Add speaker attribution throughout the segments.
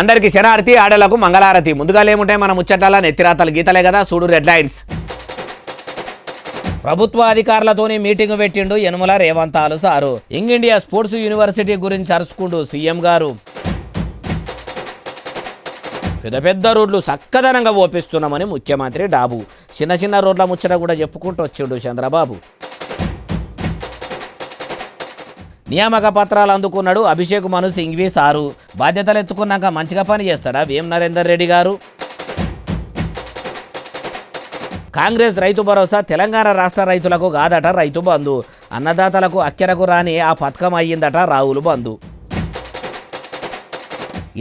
Speaker 1: అందరికి శనారతి ఆడలకు మంగళారతి. ముందుగా ఏముంటాయి మన ముచ్చట్ల నెత్తిరాతలు గీతలే కదా, చూడు హెడ్లైన్స్. ప్రభుత్వ అధికారులతోని మీటింగ్ పెట్టిండు యనుమల రేవంతాలు sir. Young India sports university గురించి అరుచుకుంటూ సీఎం గారు. పెద్ద పెద్ద రోడ్లు చక్కదనంగా ఓపిస్తున్నామని ముఖ్యమంత్రి డాబు. చిన్న చిన్న రోడ్ల ముచ్చట కూడా చెప్పుకుంటూ వచ్చిండు చంద్రబాబు. నియామక పత్రాలు అందుకున్నాడు అభిషేక్ మను సింఘ్వి సారు. బాధ్యతలు ఎత్తుకున్నాక మంచిగా పని చేస్తాడా వేం నరేందర్ రెడ్డి గారు? కాంగ్రెస్ రైతు భరోసా తెలంగాణ రాష్ట్ర రైతులకు కాదట రైతు బంధు. అన్నదాతలకు అక్కెరకు రాని ఆ పథకం అయ్యిందట రాహుల్ బంధు.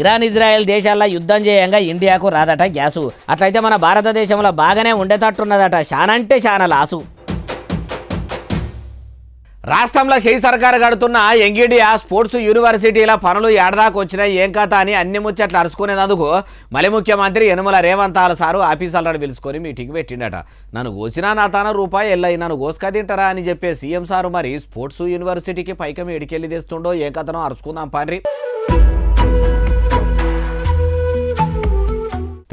Speaker 1: ఇరాన్ ఇజ్రాయెల్ దేశాల్లో యుద్ధం చేయంగా ఇండియాకు రాదట గ్యాసు. అట్లయితే మన భారతదేశంలో బాగానే ఉండేటట్టున్నదట, శానంటే శాన లాసు. రాష్ట్రంలో షెయి సర్కారు కడుతున్న యంగ్ ఇండియా స్పోర్ట్స్ యూనివర్సిటీల పనులు ఏడదాకా వచ్చినాయి ఏం కథ అని అన్ని ముచ్చట్లు అరుచుకునేందుకు మళ్ళీ ముఖ్యమంత్రి యనుమల రేవంతాల సారు ఆఫీసర్లను పిలుచుకొని మీటింగ్ పెట్టిండట. నన్ను కోసినా నా తాన రూపాయి ఎల్లయి నన్ను కోసుక తింటారా అని చెప్పే సీఎం సారు మరి స్పోర్ట్స్ యూనివర్సిటీకి పైకం ఎడికెళ్ళి తెస్తుండో ఏం కథనో అరుచుకుందాం పాండ్రి.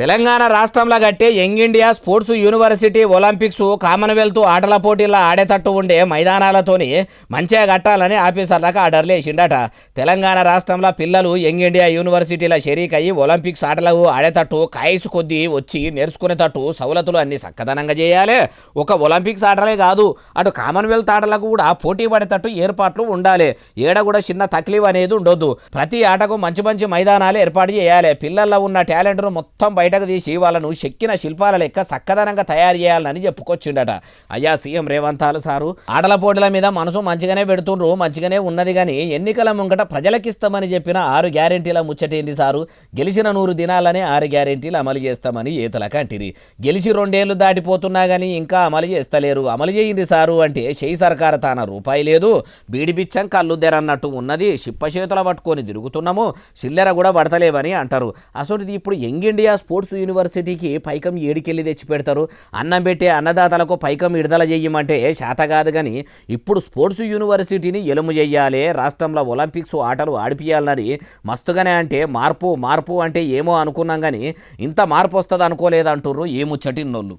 Speaker 1: తెలంగాణ రాష్ట్రంలో కట్టే young India sports university Olympics Commonwealth ఆటల పోటీల్లో ఆడేటట్టు ఉండే మైదానాలతోని మంచిగా కట్టాలని ఆఫీసర్లకు ఆర్డర్లు వేసిండట. తెలంగాణ రాష్ట్రంలో పిల్లలు యంగ్ ఇండియా యూనివర్సిటీల షరీకయ్యి ఒలింపిక్స్ ఆటలకు ఆడేటట్టు కాయసు కొద్దీ వచ్చి నేర్చుకునేటట్టు సవలతులు అన్ని చక్కదనంగా చేయాలి. ఒక ఒలింపిక్స్ ఆటలే కాదు, అటు కామన్వెల్త్ ఆటలకు కూడా పోటీ పడేటట్టు ఏర్పాట్లు ఉండాలి. ఏడ కూడా చిన్న తక్లీఫ్ అనేది ఉండొద్దు. ప్రతి ఆటకు మంచి మంచి మైదానాలు ఏర్పాటు చేయాలి. పిల్లల్లో ఉన్న టాలెంట్ను మొత్తం బయటకు తీసి వాళ్ళను చెక్కిన శిల్పాల లెక్క చక్కదనంగా తయారు చేయాలని చెప్పుకొచ్చిండట. అయ్యా సీఎం రేవంతాలు సారు ఆటల పోటీల మీద మనసు మంచిగానే పెడుతుండ్రు, మంచిగానే ఉన్నది కానీ ఎన్నికల ముంగట ప్రజలకిస్తామని చెప్పిన 6 గ్యారెంటీల ముచ్చటేంది సారు? గెలిచిన 100 దినాలనే 6 గ్యారెంటీలు అమలు చేస్తామని ఏతలకు అంటిరి. గెలిచి 2 ఏళ్లు దాటిపోతున్నా కానీ ఇంకా అమలు చేస్తలేరు. అమలు చేయింది సారు అంటే షెయి సర్కారు తాన రూపాయి లేదు, బీడి బిచ్చం కళ్ళుద్దెరన్నట్టు ఉన్నది. చిప్ప చేతుల పట్టుకొని తిరుగుతున్నాము, చిల్లెర కూడా పడతలేవని అంటారు. అసలు ఇప్పుడు యంగ్ ఇండియా స్పోర్ట్స్ యూనివర్సిటీకి పైకం ఏడికెళ్ళి తెచ్చి పెడతారు? అన్నం పెట్టే అన్నదాతలకు పైకం విడుదల చెయ్యమంటే శాత కాదు కానీ ఇప్పుడు స్పోర్ట్స్ యూనివర్సిటీని ఎలుము చెయ్యాలి, రాష్ట్రంలో ఒలింపిక్స్ ఆటలు ఆడిపియాలని మస్తుగానే అంటే మార్పు అంటే ఏమో అనుకున్నాం కానీ ఇంత మార్పు వస్తుంది అనుకోలేదంటుర్రు ఈ ముచ్చటిన్నోళ్ళు.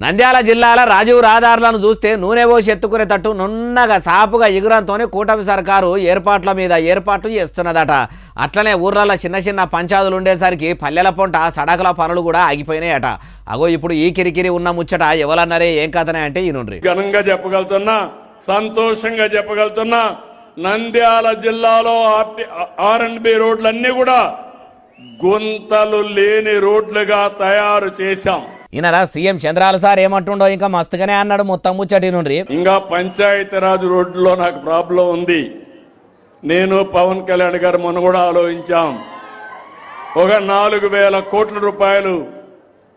Speaker 1: నంద్యాల జిల్లాల రాజీవ్ రహదారులను చూస్తే నూనె పోసి ఎత్తుకునేటట్టు నున్నగా సాపుగా ఎగురంతోనే కూటమి సర్కారు ఏర్పాట్ల మీద ఏర్పాట్లు చేస్తున్నదట. అట్లనే ఊర్లలో చిన్న చిన్న పంచాదులు ఉండేసరికి పల్లెల పొంట సడకల పనులు కూడా ఆగిపోయినాయట. అగో ఇప్పుడు ఈ కిరికిరి ఉన్న ముచ్చట ఎవరన్నారే ఏం కథనే అంటే ఈనుండ్రి.
Speaker 2: ఘనంగా చెప్పగలుగుతున్నా, సంతోషంగా చెప్పగలుగుతున్నా, నంద్యాల జిల్లాలో R&B రోడ్లన్నీ కూడా గుంతలు లేని రోడ్లుగా తయారు చేశాం.
Speaker 1: ఈయనరా సీఎం చంద్రాల సార్ ఏమంటుండో ఇంకా మస్తుగానే అన్నాడు మొత్తం ముచ్చటి నుండి.
Speaker 2: ఇంకా పంచాయతీరాజ్ రోడ్లో నాకు ప్రాబ్లం ఉంది. నేను పవన్ కళ్యాణ్ గారు మొన్న కూడా ఆలోచించాం. ఒక 4,000 కోట్ల రూపాయలు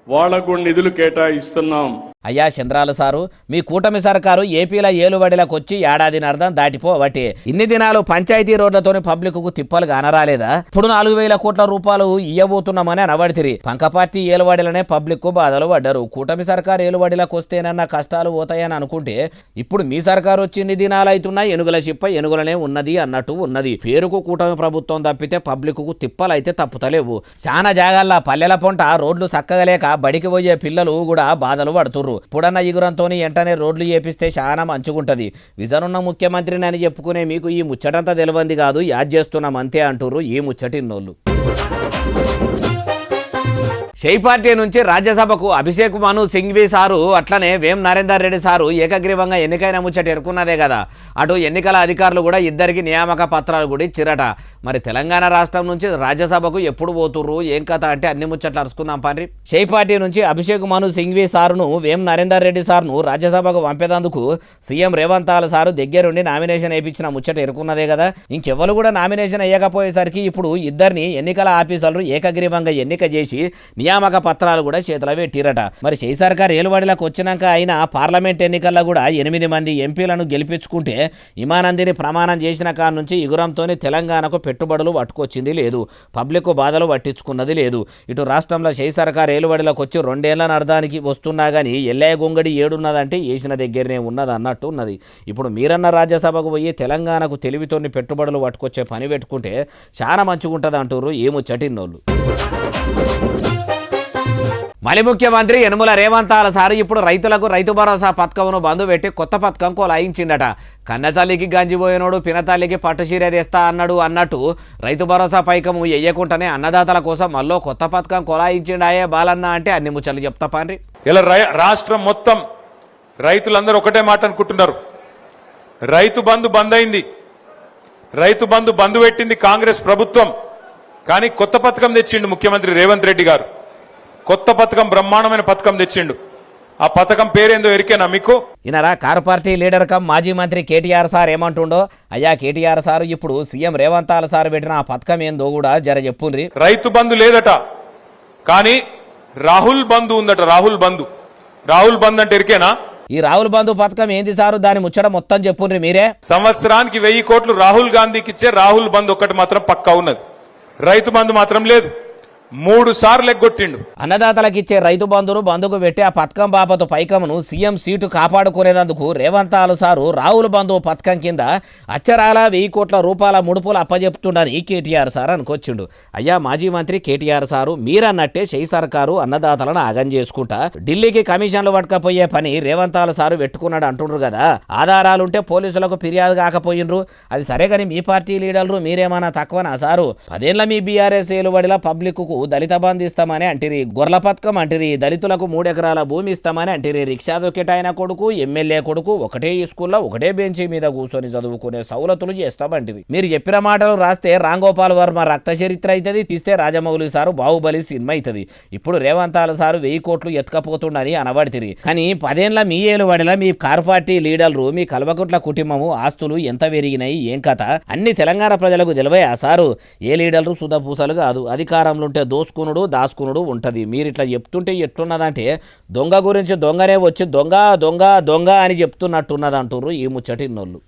Speaker 2: వాళ్లకు నిధులు కేటాయిస్తున్నాం.
Speaker 1: అయ్యా చంద్రాల సారు మీ కూటమి సర్కారు ఏపీలో ఏలుబడిలకు వచ్చి ఏడాదినర్థం దాటిపోవటే ఇన్ని దినాలు పంచాయతీ రోడ్లతోని పబ్లిక్కు తిప్పలు కానరాలేదా? ఇప్పుడు 4,000 కోట్ల రూపాయలు ఇయ్యబోతున్నామని అనబడితిరి. పంక పార్టీ ఏలుబడిలనే పబ్లిక్ బాధలు పడ్డారు. కూటమి సర్కారు ఏలుబడిలకు వస్తేనన్న కష్టాలు పోతాయని అనుకుంటే ఇప్పుడు మీ సర్కారు వచ్చి ఇన్ని దినాలు అవుతున్నా ఎనుగుల చిప్ప ఎనుగులనే ఉన్నది అన్నట్టు ఉన్నది. పేరుకు కూటమి ప్రభుత్వం తప్పితే పబ్లిక్కు తిప్పలు అయితే తప్పుతలేవు. చాలా జాగాల్లో పల్లెల పొంట రోడ్లు చక్కగలేక బడికి పోయే పిల్లలు కూడా బాధలు పడుతున్నారు. ఇప్పుడన్న ఇగురంతో వెంటనే రోడ్లు చేపిస్తే చాలా మంచిగుంటది. విజనున్న ముఖ్యమంత్రిని అని చెప్పుకునే మీకు ఈ ముచ్చటంతా తెలియంది కాదు, యాద్ చేస్తున్నాం అంతే అంటుర్రు ఈ ముచ్చటిన్నోళ్ళు. షెయి పార్టీ నుంచి రాజ్యసభకు అభిషేక్ మను సింఘ్వి సారు అట్లనే వేం నరేందర్ రెడ్డి సారు ఏకగ్రీవంగా ఎన్నికైన ముచ్చట ఎరుకున్నదే కదా. అటు ఎన్నికల అధికారులు కూడా ఇద్దరికి నియామక పత్రాలు కూడా ఇచ్చిరట. మరి తెలంగాణ రాష్ట్రం నుంచి రాజ్యసభకు ఎప్పుడు పోతుర్రు ఏం కథ అంటే అన్ని ముచ్చట్లు అరుచుకుందాం పాండ్రి. షెయి పార్టీ నుంచి అభిషేక్ మను సింఘ్వి సారును వేం నరేందర్ రెడ్డి సార్ను రాజ్యసభకు పంపేందుకు సీఎం రేవంతాల సారు దగ్గరుండి నామినేషన్ వేయించిన ముచ్చట ఎరుకున్నదే కదా. ఇంకెవరు కూడా నామినేషన్ వేయకపోయేసరికి ఇప్పుడు ఇద్దరిని ఎన్నికల ఆఫీసర్లు ఏకగ్రీవంగా ఎన్నిక చేసి నియామక పత్రాలు కూడా చేతిలో పెట్టిరట. మరి చేయి సర్కార్ ఏలుబడిలకు వచ్చినాక అయినా పార్లమెంట్ ఎన్నికల్లో కూడా 8 మంది ఎంపీలను గెలిపించుకుంటే ఇమానందిని ప్రమాణం చేసిన కాడ నుంచి ఇగురంతోనే తెలంగాణకు పెట్టుబడులు పట్టుకొచ్చింది లేదు, పబ్లిక్ బాధలు పట్టించుకున్నది లేదు. ఇటు రాష్ట్రంలో చేయి సర్కార్ ఏలుబడిలోకి వచ్చి 2 ఏళ్ల అర్థానికి వస్తున్నా కానీ ఎల్లయ్య గొంగడి ఏడున్నదంటే వేసిన దగ్గరనే ఉన్నది అన్నట్టు ఉన్నది. ఇప్పుడు మీరన్న రాజ్యసభకు పోయి తెలంగాణకు తెలివితోని పెట్టుబడులు పట్టుకొచ్చే పని పెట్టుకుంటే చాలా మంచిగుంటుంది అంటారు ఏముచ్చటిన్నోళ్ళు. మలి ముఖ్యమంత్రి యనుమల రేవంతాల సారు ఇప్పుడు రైతులకు రైతు భరోసా పథకంను బంధు పెట్టి కొత్త పథకం కొలాయించిండట. కన్నతల్లికి గంజిపోయినోడు పినతల్లికి పట్టు చీర తెస్తా అన్నట్టు రైతు భరోసా పైకం ఎయ్యకుండానే అన్నదాతల కోసం మళ్ళీ కొత్త పథకం కొలాయించిండాయే బాలన్న అంటే అన్ని ముచ్చట్లు చెప్తా పాండ్రి.
Speaker 3: ఇలా రాష్ట్రం మొత్తం రైతులందరూ ఒకటే మాట అనుకుంటున్నారు, రైతు బంధు బంద్ అయింది, రైతు బంధు బంధు పెట్టింది కాంగ్రెస్ ప్రభుత్వం. కానీ కొత్త పథకం తెచ్చిండు ముఖ్యమంత్రి రేవంత్ రెడ్డి గారు. కొత్త పథకం, బ్రహ్మాండమైన పథకం తెచ్చిండు. ఆ పథకం పేరేందో ఎరికేనా మీకు?
Speaker 1: ఈయనరా కారు పార్టీ లీడర్ కమ్ మాజీ మంత్రి కేటీఆర్ సార్ ఏమంటుండో, అయ్యా కేటీఆర్ సార్ ఇప్పుడు సీఎం రేవంతాల సార్ పెట్టిన ఆ పథకం ఏందో కూడా జర చెప్పుండ్రి.
Speaker 3: రైతు బంధు లేదట, కానీ రాహుల్ బంధు ఉందట. రాహుల్ బంధు అంటే ఎరికేనా?
Speaker 1: ఈ రాహుల్ బంధు పథకం ఏంది సారు, దాని ముచ్చట మొత్తం చెప్పుండ్రి మీరే.
Speaker 3: సంవత్సరానికి 1000 కోట్లు రాహుల్ గాంధీకి ఇచ్చే రాహుల్ బంధు ఒక్కటి మాత్రం పక్కా ఉన్నది, రైతు బంధు మాత్రం లేదు. 3 సార్లు ఎగ్గొట్టిండు.
Speaker 1: అన్నదాతలకు ఇచ్చే రైతు బంధును బంధుకు పెట్టి ఆ పథకం బాపతు పైకమును సీఎం సీటు కాపాడుకునేందుకు రేవంతాలు సారు రాహుల్ బంధు పథకం కింద అచ్చరాల 1000 కోట్ల రూపాయల ముడుపులు అప్పజెప్తుండని కేటీఆర్ సార్ అనుకొచ్చిండు. అయ్యా మాజీ మంత్రి కేటీఆర్ సారు మీరన్నట్టే చేయి సర్కారు అన్నదాతలను ఆగం చేసుకుంటా ఢిల్లీకి కమిషన్లు పట్టుకపోయే పని రేవంతాలు సారు పెట్టుకున్నాడు అంటుండ్రు కదా. ఆధారాలుంటే పోలీసులకు ఫిర్యాదు కాకపోయినరు, అది సరే కానీ మీ పార్టీ లీడర్లు మీరేమన్నా తక్కువనా సారు? 10 ఏళ్ల మీ బీఆర్ఎస్ ఏలుబడిలా పబ్లిక్ దళిత బంధు ఇస్తామని అంటిరి, గొర్రెల పథకం అంటిరి, దళితులకు 3 ఎకరాల భూమి ఇస్తామని అంటిరి, రిక్షా దొక్కేటాయన కొడుకు ఎమ్మెల్యే కొడుకు ఒకటే స్కూల్లో ఒకటే బెంచి మీద కూర్చొని చదువుకునే సౌలతులు చేస్తామంటిరి. మీరు చెప్పిన మాటలు రాస్తే రాంగోపాల్ వర్మ రక్త చరిత్ర అవుతుంది, తీస్తే రాజమౌళి సారు బాహుబలి సినిమా అవుతుంది. ఇప్పుడు రేవంతాల సారు 1000 కోట్లు ఎత్తుకపోతుండని అనబడితిరి. కానీ 10 ఏళ్ల మీ ఏలుబడిలా మీ కారు పార్టీ లీడర్లు, మీ కల్వకుంట్ల కుటుంబము ఆస్తులు ఎంత పెరిగినాయి ఏం కథ అన్ని తెలంగాణ ప్రజలకు తెలివయా సారు? ఏ లీడర్లు సుధపూసలు కాదు, అధికారంలో ఉంటే దోసుకునుడు దాసుకునుడు ఉంటది. మీరు ఇట్లా చెప్తుంటే ఎట్టున్నదంటే దొంగ గురించి దొంగనే వచ్చి దొంగ దొంగ దొంగ అని చెప్తున్నట్టున్నది అంటుర్రు ఈ ముచ్చటిన్నోళ్ళు.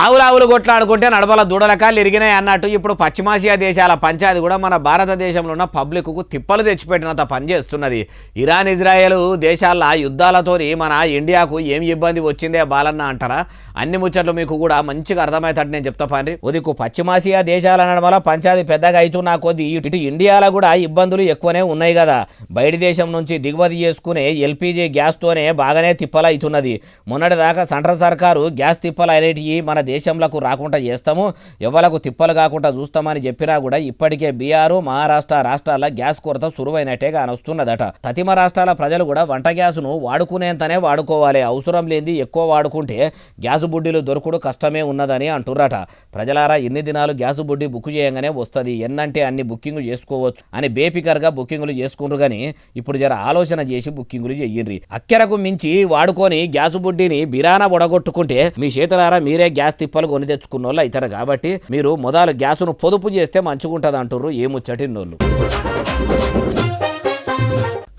Speaker 1: ఆవులు కొట్లాడుకుంటే నడపల దూడలకాలు ఇరిగినాయి అన్నట్టు ఇప్పుడు పశ్చిమాసియా దేశాల పంచాయతీ కూడా మన భారతదేశంలో ఉన్న పబ్లిక్కు తిప్పలు తెచ్చిపెట్టినంత పనిచేస్తున్నది. ఇరాన్ ఇజ్రాయెల్ దేశాల యుద్ధాలతోని మన ఇండియాకు ఏం ఇబ్బంది వచ్చిందే బాలన్న అంటారా? అన్ని ముచ్చట్లు మీకు కూడా మంచిగా అర్థమవుతాడు నేను చెప్తా పాండ్రి. ఉదికు పశ్చిమాసియా దేశాల నడమల పంచాయతీ పెద్దగా అవుతున్నా కొద్దీ ఇటు ఇండియాలో కూడా ఇబ్బందులు ఎక్కువనే ఉన్నాయి కదా. బయటి దేశం నుంచి దిగుమతి చేసుకునే ఎల్పీజీ గ్యాస్తోనే బాగానే తిప్పలు అవుతున్నది. మొన్నటిదాకా సెంట్రల్ సర్కారు గ్యాస్ తిప్పలు అనేటివి మన దేశంలోకి రాకుండా చేస్తాము, ఎవలకు తిప్పలు కాకుండా చూస్తామని చెప్పినా కూడా ఇప్పటికే బీహార్ మహారాష్ట్ర రాష్ట్రాల గ్యాస్ కొరత సురువైనట్టే కానొస్తున్నదట. తతిమ రాష్ట్రాల ప్రజలు కూడా వంట గ్యాసును వాడుకునేంతనే వాడుకోవాలి, అవసరం లేనిది ఎక్కువ వాడుకుంటే గ్యాసు బుడ్డీలు దొరకడు కష్టమే ఉన్నదని అంటుర్రట. ప్రజలారా ఎన్ని దినాలు గ్యాసు బుడ్డి బుక్ చేయంగానే వస్తుంది, ఎన్నంటే అన్ని బుకింగ్ చేసుకోవచ్చు అని బేపికర్గా బుకింగ్లు చేసుకుంటారు. కానీ ఇప్పుడు జర ఆలోచన చేసి బుకింగ్లు చెయ్యండి. అక్కెరకు మించి వాడుకొని గ్యాసు బుడ్డిని బిరాన ఒడగొట్టుకుంటే మీ చేతులారా మీరే గ్యాస్ తిప్పలు కొని తెచ్చుకున్న వాళ్ళు అవుతారు. కాబట్టి మీరు మొదలు గ్యాసును పొదుపు చేస్తే మంచిగుంటుంది అంటుర్రు ఏముచ్చటిన్నోళ్ళు.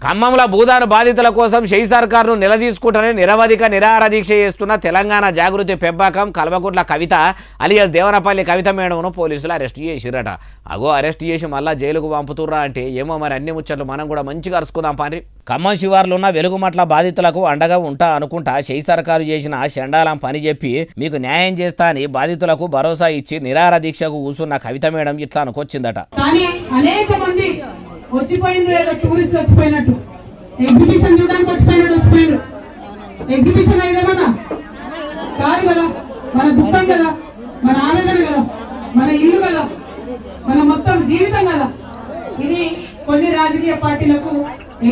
Speaker 1: ఖమ్మంలో భూదాన బాధితుల కోసం చేయి సర్కారును నిలదీసుకుంటూనే నిరవధిక నిరాహార దీక్ష చేస్తున్న తెలంగాణ జాగృతి పెంపకం కల్వకుంట్ల కవిత అలియాస్ దేవనపల్లి కవిత మేడంను పోలీసులు అరెస్ట్ చేసిరట. అగో అరెస్ట్ చేసి మళ్ళా జైలుకు పంపుతుర్రా అంటే ఏమో మరి అన్ని ముచ్చట్లు మనం కూడా మంచిగా అరుచుకుందాం పాండ్రి. ఖమ్మం శివార్లు ఉన్న వెలుగుమట్ల బాధితులకు అండగా ఉంటా అనుకుంటా చేయి సర్కారు చేసిన శండాలం పని చెప్పి మీకు న్యాయం చేస్తా అని బాధితులకు భరోసా ఇచ్చి నిరాహార దీక్షకు కూసున్న కవిత మేడం ఇట్లా అనుకొచ్చిందట.
Speaker 4: వచ్చిపోయిన టూరిస్ట్ వచ్చిపోయినట్టు ఎగ్జిబిషన్ చూడడానికి వచ్చిపోయినాడు. ఎగ్జిబిషన్ అయితే కదా కాదు కదా, మన దుఃఖం కదా, మన ఆవేదన కదా, మన ఇల్లు కదా, మన మొత్తం జీవితం కదా. ఇది కొన్ని రాజకీయ పార్టీలకు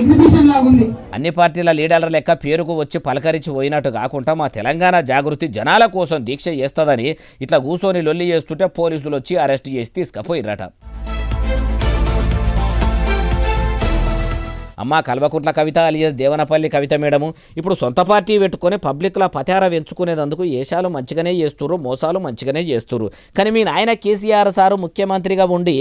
Speaker 4: ఎగ్జిబిషన్ లాగుంది.
Speaker 1: అన్ని పార్టీల లీడర్ల లెక్క పేరుకు వచ్చి పలకరించి పోయినట్టు కాకుండా మా తెలంగాణ జాగృతి జనాల కోసం దీక్ష చేస్తుందని ఇట్లా కూర్చొని లొల్లి చేస్తుంటే పోలీసులు వచ్చి అరెస్ట్ చేసి తీసుకుపోయిరట. అమ్మ కల్వకుంట్ల కవిత అలియస్ దేవనపల్లి కవిత మేడము ఇప్పుడు సొంత పార్టీ పెట్టుకొని పబ్లిక్ల పతార వెంచుకునేందుకు ఏషాలు మంచిగానే చేస్తురు, మోసాలు మంచిగానే చేస్తురు. కానీ మీ నాయన కేసీఆర్ సారు ముఖ్యమంత్రిగా ఉండి,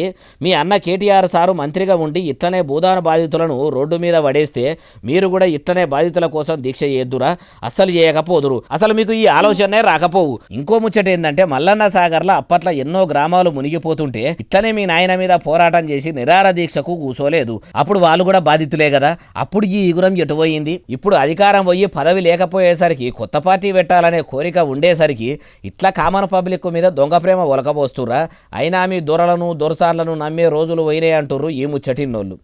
Speaker 1: మీ అన్న కేటీఆర్ సారు మంత్రిగా ఉండి ఇట్లనే భూదాన బాధితులను రోడ్డు మీద పడేస్తే మీరు కూడా ఇట్లనే బాధితుల కోసం దీక్ష చేద్దురా? అస్సలు చేయకపోదురు. అసలు మీకు ఈ ఆలోచనే రాకపోవు. ఇంకో ముచ్చట ఏంటంటే మల్లన్న సాగర్లో అప్పట్లో ఎన్నో గ్రామాలు మునిగిపోతుంటే ఇట్లనే మీ నాయన మీద పోరాటం చేసి నిరాహార దీక్షకు కూసోలేదు. అప్పుడు వాళ్ళు కూడా బాధితులే కదా. అప్పుడు ఈ ఇగురం ఎటుపోయింది? ఇప్పుడు అధికారం పోయి పదవి లేకపోయేసరికి కొత్త పార్టీ పెట్టాలనే కోరిక ఉండేసరికి ఇట్లా కామన్ పబ్లిక్ మీద దొంగ ప్రేమ ఒలకబోస్తురా? అయినా మీ దొరలను దొరసాన్లను నమ్మే రోజులు పోయినాయి అంటుర్రు ఈ ముచ్చటిన్నోళ్ళు.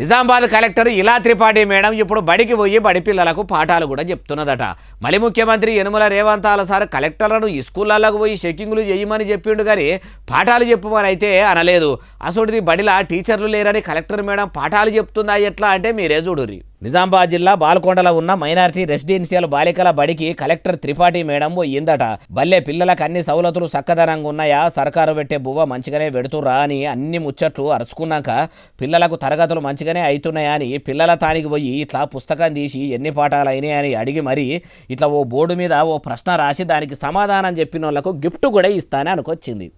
Speaker 1: నిజామాబాద్ కలెక్టర్ ఇలా త్రిపాఠి మేడం ఇప్పుడు బడికి పోయి బడి పిల్లలకు పాఠాలు కూడా చెప్తున్నదట. మళ్ళీ ముఖ్యమంత్రి యనుమల రేవంతాల సార్ కలెక్టర్లను ఈ స్కూళ్ళకు పోయి చెక్కింగ్లు చేయమని చెప్పిండు కానీ పాఠాలు చెప్పమని అయితే అనలేదు. అసలుది బడిలా టీచర్లు లేరని కలెక్టర్ మేడం పాఠాలు చెప్తుందా ఎట్లా అంటే మీరే చూడుర్రి. నిజామాబాద్ జిల్లా బాల్కొండలో ఉన్న మైనారిటీ రెసిడెన్షియల్ బాలికల బడికి కలెక్టర్ త్రిపాఠి మేడం పోయిందట. బల్లే పిల్లలకు అన్ని సౌలతులు చక్కదనంగా ఉన్నాయా, సర్కారు పెట్టే బువ్వ మంచిగానే పెడుతురా అని అన్ని ముచ్చట్లు అరుచుకున్నాక పిల్లలకు తరగతులు మంచిగానే అవుతున్నాయా అని పిల్లల తానికి పోయి ఇట్లా పుస్తకం తీసి ఎన్ని పాఠాలు అయినాయి అని అడిగి మరి ఇట్లా ఓ బోర్డు మీద ఓ ప్రశ్న రాసి దానికి సమాధానం చెప్పిన వాళ్ళకు గిఫ్ట్ కూడా ఇస్తానే అనుకొచ్చింది.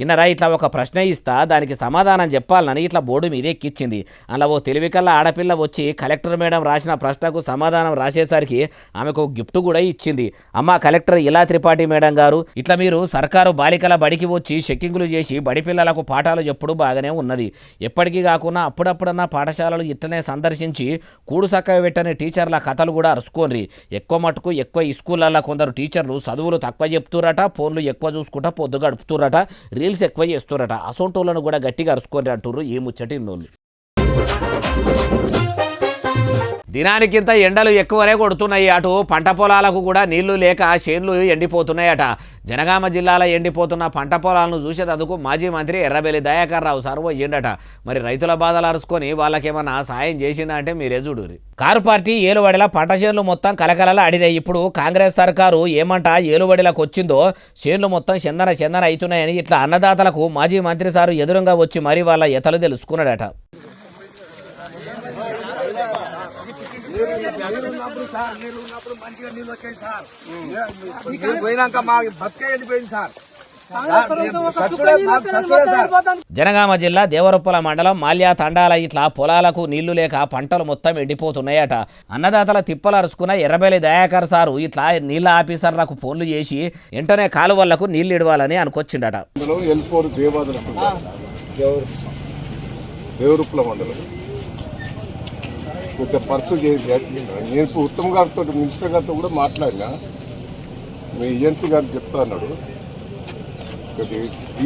Speaker 1: ఇన్నరా ఇట్లా ఒక ప్రశ్న ఇస్తా దానికి సమాధానం చెప్పాలని ఇట్లా బోర్డు మీద ఎక్కిచ్చింది. అలా ఓ తెలివికల్లా ఆడపిల్ల వచ్చి కలెక్టర్ మేడం రాసిన ప్రశ్నకు సమాధానం రాసేసరికి ఆమెకు గిఫ్ట్ కూడా ఇచ్చింది. అమ్మ కలెక్టర్ ఇలా త్రిపాఠి మేడం గారు, ఇట్లా మీరు సర్కారు బాలికల బడికి వచ్చి చెక్కింగులు చేసి బడి పిల్లలకు పాఠాలు చెప్పుడు బాగానే ఉన్నది. ఎప్పటికీ కాకుండా అప్పుడప్పుడన్నా పాఠశాలలు ఇట్లనే సందర్శించి కూడు సక్క పెట్టని టీచర్ల కథలు కూడా అరుచుకోండి. ఎక్కువ మటుకు ఎక్కువ ఈ స్కూళ్ళల్లో కొందరు టీచర్లు చదువులు తక్కువ చెప్తురట, ఫోన్లు ఎక్కువ చూసుకుంటా పొద్దు గడుపుతురట, రీల్స్ ఎక్కువ చేస్తురట. అసొంటోళ్ళను కూడా గట్టిగా అరుచుకొని అంటుర్రు ఈ ముచ్చటి నోళ్ళు. దినానికింత ఎండలు ఎక్కువనే కొడుతున్నాయి. అటు పంట పొలాలకు కూడా నీళ్లు లేక చేన్లు ఎండిపోతున్నాయట. జనగామ జిల్లాలో ఎండిపోతున్న పంట పొలాలను చూసేందుకు మాజీ మంత్రి ఎర్రబెల్లి దయాకర్ రావు సార్ పోయిండట. మరి రైతుల బాధలు అరుచుకొని వాళ్ళకేమన్నా సాయం చేసిండా అంటే మీరే చూడుర్రి. కారు పార్టీ ఏలుబడిల పంట చేన్లు మొత్తం కలకలలా అడినాయి. ఇప్పుడు కాంగ్రెస్ సర్కారు ఏమంట ఏలుబడిలకు వచ్చిందో చేన్లు మొత్తం చందన అవుతున్నాయని ఇట్లా అన్నదాతలకు మాజీ మంత్రి సారు ఎదురుగా వచ్చి మరి వాళ్ళ ఎతలు తెలుసుకున్నాడట. జనగామ జిల్లా దేవరొప్పల మండలం మాల్యా తండాల ఇట్లా పొలాలకు నీళ్లు లేక పంటలు మొత్తం ఎండిపోతున్నాయట. అన్నదాతల తిప్పలు అరుచుకున్న ఎర్రబెల్లి దయాకర్ సారు ఇట్లా నీళ్ళ ఆఫీసర్లకు ఫోన్లు చేసి వెంటనే కాలువలకు నీళ్లు ఇడవాలని అనుకొచ్చిండట.
Speaker 5: పర్సు చేసి నేను ఉత్తమ్ గారితో మినిస్టర్ గారితో కూడా మాట్లాడినా, మీ ఏజెన్సీ గారికి చెప్తా అన్నాడు.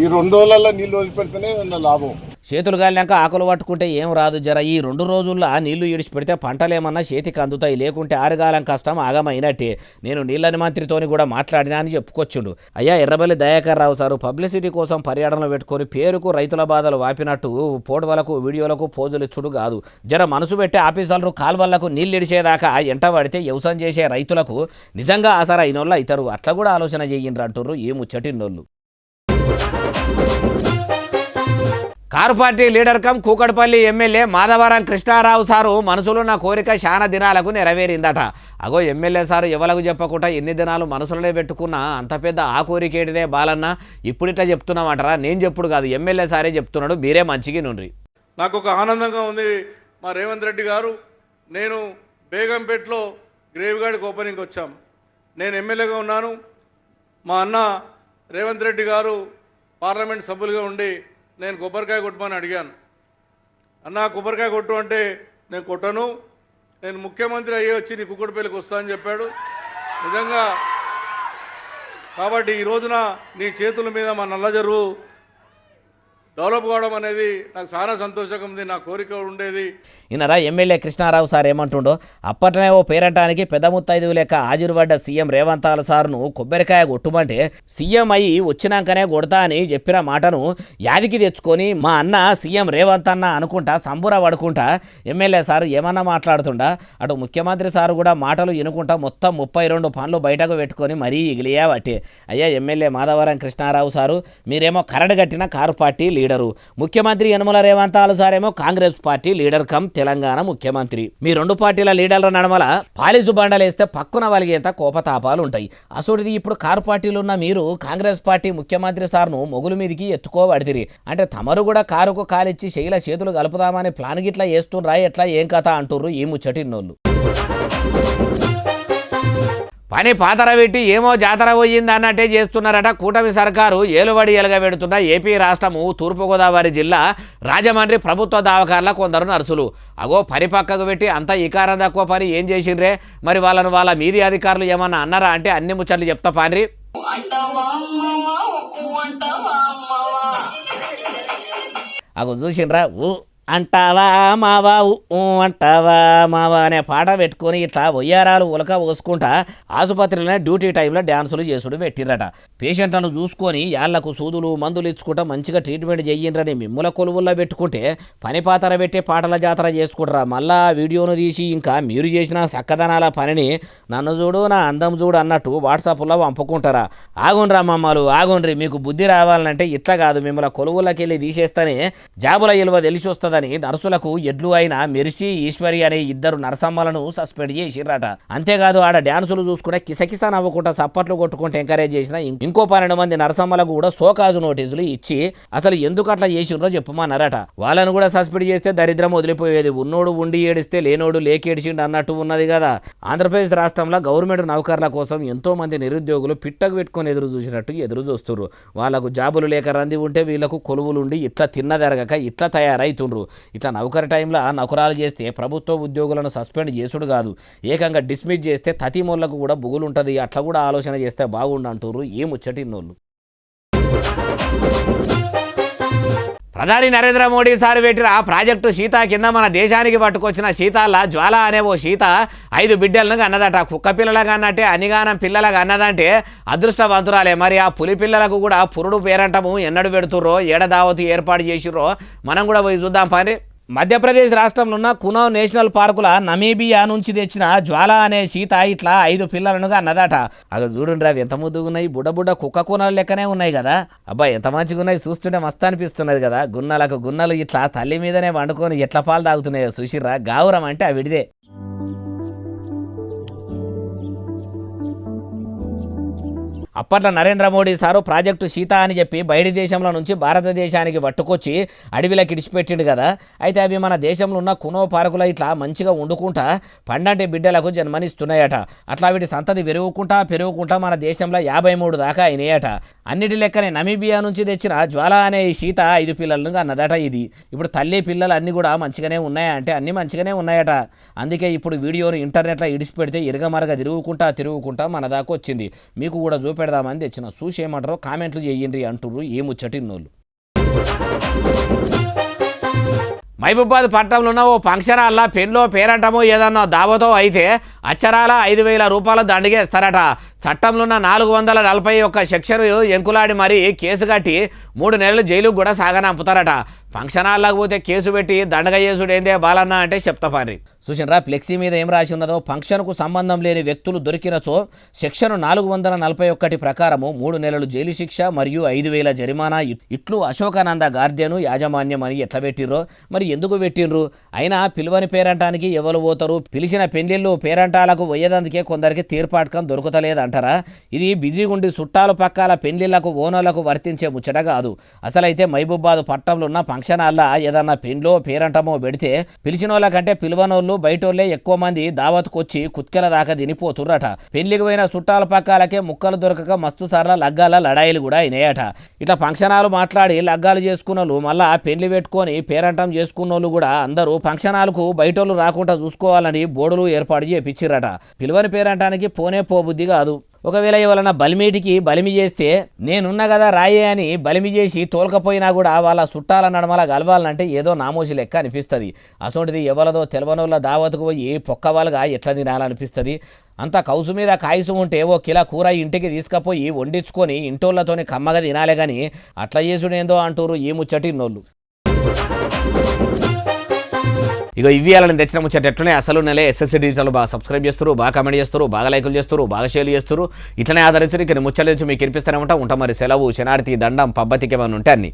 Speaker 5: ఈ 2 రోజులలో నీళ్ళు వదిలిపెడితేనే నా లాభం.
Speaker 1: చేతులు గాలినాక ఆకులు పట్టుకుంటే ఏం రాదు. జర ఈ 2 రోజుల్లో నీళ్లు ఈడిచి పెడితే పంటలేమన్నా చేతికి అందుతాయి, లేకుంటే ఆరుగాలం కష్టం ఆగమైనట్టే. నేను నీళ్ళని మంత్రితోని కూడా మాట్లాడినా అని చెప్పుకొచ్చుండు. అయ్యా ఎర్రబెల్లి దయాకర్ రావు సారు పబ్లిసిటీ కోసం పర్యటనలు పెట్టుకొని పేరుకు రైతుల బాధలు వాపినట్టు ఫోటోలకు వీడియోలకు పోజులు ఇచ్చుడు కాదు. జర మనసు పెట్టి ఆఫీసర్లు కాల్వళ్లకు నీళ్ళు ఇడిచేదాకా ఎంట పడితే వ్యవసాయం చేసే రైతులకు నిజంగా ఆసరా అయినోళ్ళు అవుతారు. అట్లా కూడా ఆలోచన చేయండి అంటుర్రు ఈ ముచ్చటిన్నోళ్ళు. Car party leader cum Kukatpally MLA Madhavaram Krishna Rao sir మనసులున్న కోరిక చాలా దినాలకు నెరవేరిందట. అగో ఎమ్మెల్యే సారు ఎవలకు చెప్పకుండా ఎన్ని దినాలు మనసులోనే పెట్టుకున్నా అంత పెద్ద ఆ కోరికేటిదే బాలన్న ఇప్పుడిట్లా చెప్తున్నామంటారా? నేను చెప్పుడు కాదు, ఎమ్మెల్యే సారే చెప్తున్నాడు. మీరే మంచిగా నుండ్రి.
Speaker 6: నాకు ఒక ఆనందంగా ఉంది. మా రేవంత్ రెడ్డి గారు నేను బేగంపేటలో గ్రేవ్ గార్డ్కి ఓపెనింగ్కి వచ్చాం. నేను ఎమ్మెల్యేగా ఉన్నాను. మా అన్న రేవంత్ రెడ్డి గారు పార్లమెంట్ సభ్యులుగా ఉండి నేను కొబ్బరికాయ కొట్టమని అడిగాను. అన్న కొబ్బరికాయ కొట్టు అంటే నేను కొట్టను, నేను ముఖ్యమంత్రి అయ్యి వచ్చి నీ కుక్కడిపల్లికి వస్తా అని చెప్పాడు. నిజంగా కాబట్టి ఈ రోజున నీ చేతుల మీద మా నల్లజరువు డెవలప్ కావడం అనేది నాకు చాలా సంతోషంగా ఉంది. నా కోరిక ఉండేది.
Speaker 1: ఈయనరా ఎమ్మెల్యే కృష్ణారావు సార్ ఏమంటుండో, అప్పట్లోనే ఓ పేరంటానికి పెద్ద ముత్తైదువు లెక్క హాజరుపడ్డ సీఎం రేవంతాల సార్ను కొబ్బరికాయ కొట్టుమంటే సీఎం అయ్యి వచ్చినాకనే కొడతా అని చెప్పిన మాటను యాదికి తెచ్చుకొని మా అన్న సీఎం రేవంత్ అన్న అనుకుంటా సంబుర పడుకుంటా ఎమ్మెల్యే సార్ ఏమన్నా మాట్లాడుతుండా, అటు ముఖ్యమంత్రి సారు కూడా మాటలు వినుకుంటా మొత్తం 32 పనులు బయటకు పెట్టుకొని మరీ ఇగిలియా బట్టి. అయ్యా ఎమ్మెల్యే మాధవరం కృష్ణారావు సారు, మీరేమో కరడు కట్టిన కారు పార్టీ లీడరు, ముఖ్యమంత్రి యనమల రేవంతాలు సారేమో Congress party leader cum Telangana ముఖ్యమంత్రి. మీ రెండు పార్టీల లీడర్ల నడమల పాలిసు బండలేస్తే పక్కున వలిగేంత కోపతాపాలు ఉంటాయి. అసోటిది ఇప్పుడు కారు పార్టీలు ఉన్న మీరు కాంగ్రెస్ పార్టీ ముఖ్యమంత్రి సార్ను మొగులు మీదికి ఎత్తుకోబడితిరి అంటే తమరు కూడా కారుకు కాలిచ్చి శైల చేతులు కలుపుదామని ప్లాన్ గిట్లా వేస్తుండ్రా, ఎట్లా ఏం కథ అంటుర్రు ఈ ముచ్చటిన్నోళ్ళు. పని పాతర పెట్టి ఏమో జాతర పోయింది అన్నట్టే చేస్తున్నారట కూటమి సర్కారు ఏలుబడి ఎలగబెడుతున్న ఏపీ రాష్ట్రము తూర్పుగోదావరి జిల్లా రాజమండ్రి ప్రభుత్వ దవాఖానల కొందరు నర్సులు. అగో పని పక్కకు పెట్టి అంత ఈకారం తక్కువ పని ఏం చేసిండ్రే, మరి వాళ్ళ మీది అధికారులు ఏమన్నా అన్నారా అంటే అన్ని ముచ్చట్లు చెప్తా పాన్రి. అగో చూసిండ్రా, అంటావా మావా అంటావా మావా అనే పాట పెట్టుకొని ఇట్లా వయ్యారాలు ఉలక పోసుకుంటా ఆసుపత్రిలోనే డ్యూటీ టైంలో డ్యాన్సులు చేసుడు పెట్టిరట. పేషెంట్లను చూసుకొని యాళ్లకు సూదులు మందులు ఇచ్చుకుంటా మంచిగా ట్రీట్మెంట్ చెయ్యిండ్రని మిమ్ముల కొలువుల్లో పెట్టుకుంటే పని పాతర పెట్టి పాటల జాతర చేసుకుంటారా. మళ్ళా వీడియోను తీసి ఇంకా మీరు చేసిన చక్కదనాల పనిని నన్ను చూడు నా అందం చూడు అన్నట్టు వాట్సాప్లో పంపుకుంటారా. ఆగుండ్రా మమ్మలు ఆగుండ్రి, మీకు బుద్ధి రావాలంటే ఇట్లా కాదు, మిమ్మల్ని కొలువుల్లోకి వెళ్ళి తీసేస్తేనే జాబుల ఇలువ తెలిసి వస్తుంది. నర్సులకు ఎడ్లు అయిన మెర్సీ ఈశ్వరి అనే 2 నర్సమ్మలను సస్పెండ్ చేసిర్రట. అంతేకాదు ఆడ డ్యాన్సులు చూసుకుంటే కిసకిసా నవ్వుకుంటా సప్పట్లు కొట్టుకుంటే ఎంకరేజ్ చేసిన ఇంకో 12 మంది నర్సమ్మలకు కూడా సోకాజు నోటీసులు ఇచ్చి అసలు ఎందుకు అట్లా చేసిండ్రో చెప్పమన్నారట. వాళ్ళను కూడా సస్పెండ్ చేస్తే దరిద్రం వదిలిపోయేది. ఉన్నోడు ఉండి ఏడిస్తే లేనోడు లేకేడిచిండు అన్నట్టు ఉన్నది కదా. ఆంధ్రప్రదేశ్ రాష్ట్రంలో గవర్నమెంట్ నౌకర్ల కోసం ఎంతో మంది నిరుద్యోగులు పిట్టకు పెట్టుకొని ఎదురు చూస్తున్నారు. వాళ్లకు జాబులు లేక రంది ఉంటే వీళ్లకు కొలువులుండి ఇట్లా తిన్నదరగక ఇట్లా తయారైతుండ్రు. ఇట్లా నౌకర్ టైంలో నౌకరాలు చేస్తే ప్రభుత్వ ఉద్యోగులను సస్పెండ్ చేసుడు కాదు, ఏకంగా డిస్మిస్ చేస్తే తతిమోళ్లకు కూడా బుగులుంటుంది. అట్లా కూడా ఆలోచన చేస్తే బాగుండంటారు ఈ ముచ్చటిన్నోళ్ళు. ప్రధాని నరేంద్ర మోడీ సార్ పెట్టిన ప్రాజెక్టు సీత కింద మన దేశానికి పట్టుకొచ్చిన సీతాల జ్వాల అనే ఓ సీత 5 బిడ్డలను అన్నదట. కుక్క పిల్లలకు అన్నట్టే అనిగానం పిల్లలకు అన్నదంటే అదృష్టవంతురాలే. మరి ఆ పులి పిల్లలకు కూడా పురుడు పేరంటము ఎన్నడు పెడుతుర్రో ఏడదావతి ఏర్పాటు చేసిర్రో మనం కూడా పోయి చూద్దాం పని. మధ్యప్రదేశ్ రాష్ట్రంలో ఉన్న కునో నేషనల్ పార్కుల నమీబియా నుంచి తెచ్చిన జ్వాల అనే సీత ఇట్లా 5 పిల్లలను అన్నదట. అవి చూడండి అవి ఎంత ముద్దుగున్నాయి, బుడ్డ కుక్క కూనలు లెక్కనే ఉన్నాయి కదా. అబ్బాయి ఎంత మంచిగా ఉన్నాయి, చూస్తుంటే మస్తు అనిపిస్తున్నది కదా. గున్నలకు గున్నలు ఇట్లా తల్లి మీదనే వండుకొని ఎట్లా పాలు తాగుతున్నాయో చూసిర్రా. గావురం అంటే అవిడిదే. అప్పట్లో నరేంద్ర మోడీ సారు ప్రాజెక్టు సీత అని చెప్పి బయటి దేశంలో నుంచి భారతదేశానికి పట్టుకొచ్చి అడవిలోకి ఇడిచిపెట్టిండు కదా. అయితే అవి మన దేశంలో ఉన్న కునో పార్కులో ఇట్లా మంచిగా వండుకుంటా పండంటి బిడ్డలకు జన్మనిస్తున్నాయట. అట్లా వీటి సంతతి పెరుగుకుంటా మన దేశంలో 53 దాకా అయినాయట. అన్నిటి లెక్కనే నమీబియా నుంచి తెచ్చిన జ్వాల అనే ఈ సీత 5 పిల్లలను అన్నదట. ఇది ఇప్పుడు తల్లి పిల్లలు అన్నీ కూడా మంచిగానే ఉన్నాయా అంటే అన్నీ మంచిగానే ఉన్నాయట. అందుకే ఇప్పుడు వీడియోను ఇంటర్నెట్లో ఇడిచిపెడితే ఇరగమరగ తిరుగుకుంటా మన దాకా వచ్చింది. మీకు కూడా చూపెడదామని తెచ్చిన. చూసి ఏమంటారో కామెంట్లు చేయండి అంటుర్రు ఏ ముచ్చటిన్నోళ్ళు. మహబూబాద్ పట్టణంలో ఉన్న ఓ ఫంక్షన్ హాల్లో పెళ్ళో పేరంటమో ఏదన్నా దావతో అయితే అచ్చరాల 5,000 రూపాయలు దండగేస్తారట. చట్టంలో ఉన్న 441 సెక్షన్ ఎంకులాడి మరీ కేసు కట్టి 3 నెలలు జైలుకు కూడా సాగనంపుతారట. ఫంక్షన్ హాల్లోకి పోతే కేసు పెట్టి దండగ చేసుడేందే బాలన్న అంటే చెప్తా పారి. చూసినరా ఫ్లెక్సీ మీద ఏం రాసి ఉన్నదో, ఫంక్షన్కు సంబంధం లేని వ్యక్తులు దొరికినచో సెక్షన్ 441 ప్రకారము 3 నెలలు జైలు శిక్ష మరియు 5,000 జరిమానా. ఇట్లు అశోకానంద గార్డెను యాజమాన్యం అని ఎట్లా పెట్టిర్రో మరి ఎందుకు పెట్టిండ్రు. అయినా పిలువని పేరంటానికి ఎవరు పోతారు. పిలిచిన పెళ్లిళ్ళు పేరంటాలకు పోయేదందుకే కొందరికి తీర్పాటకం దొరుకుతలేదు అంటారా. ఇది బిజీగుండి చుట్టాలు పక్కాల పెళ్లిళ్లకు ఓనర్లకు వర్తించే ముచ్చట కాదు. అసలైతే మహబూబాద్ పట్టణంలో ఉన్న ఫంక్షన్ హాల్లో ఏదన్నా పెండ్లో పేరంటమో పెడితే పిలిచిన వాళ్ళ కంటే పిలువనోళ్ళు బయటోళ్లే ఎక్కువ మంది దావత్కు వచ్చి కుత్కెల దాకా తినిపోతుర్రట. పెళ్లికి పోయిన చుట్టాల పక్కాలకే ముక్కలు దొరకక మస్తు సార్ల లగ్గాల లడాయిలు కూడా అయినాయట. ఇట్లా ఫంక్షన్ హాల్ మాట్లాడి లగ్గాలు చేసుకున్నోళ్ళు మళ్ళా పెళ్లి పెట్టుకొని పేరంటం చేసుకున్నోళ్ళు కూడా అందరూ ఫంక్షన్ హాల్కు బయటోళ్ళు రాకుండా చూసుకోవాలని బోర్డులు ఏర్పాటు చేయించిర్రట. పిలువని పేరంటానికి పోనే పోబుద్ధి కాదు. ఒకవేళ ఎవరైనా బలిమీటికి బలిమి చేస్తే నేనున్నా కదా రాయే అని బలిమి చేసి తోలకపోయినా కూడా వాళ్ళ చుట్టాల నడమల గలవాలంటే ఏదో నామోసి లెక్క అనిపిస్తుంది. అసోంటిది ఎవరిదో తెలవనోళ్ళ దావత్కు పోయి పొక్కవాలుగా ఎట్లా తినాలనిపిస్తుంది. అంత కౌసు మీద కాయసు ఉంటే ఓ కిలో కూర ఇంటికి తీసుకుపోయి వండించుకొని ఇంటోళ్ళతోని కమ్మగా తినాలే కానీ అట్లా చేసుడేందో అంటూరు ఈ ముచ్చటిన్నోళ్ళు. ఇక ఇవి అలా తెచ్చిన ముచ్చట ఎట్లనే అసలు నెలే ఎస్ఎస్సీ డిజిటల్ బాగా సబ్స్క్రైబ్ చేస్తారు, బాగా కమెంట్ చేస్తారు, బాగా లైకులు చేస్తారు, బాగా షేర్లు చేస్తారు. ఇట్లనే ఆదరించారు. ఇక్కడ ముచ్చట నుంచి మీకు వినిపిస్తూనే ఉంటాం. మరి సెలవు శనార్థి దండం పబ్బతికి ఏమైనా ఉంటే అన్ని.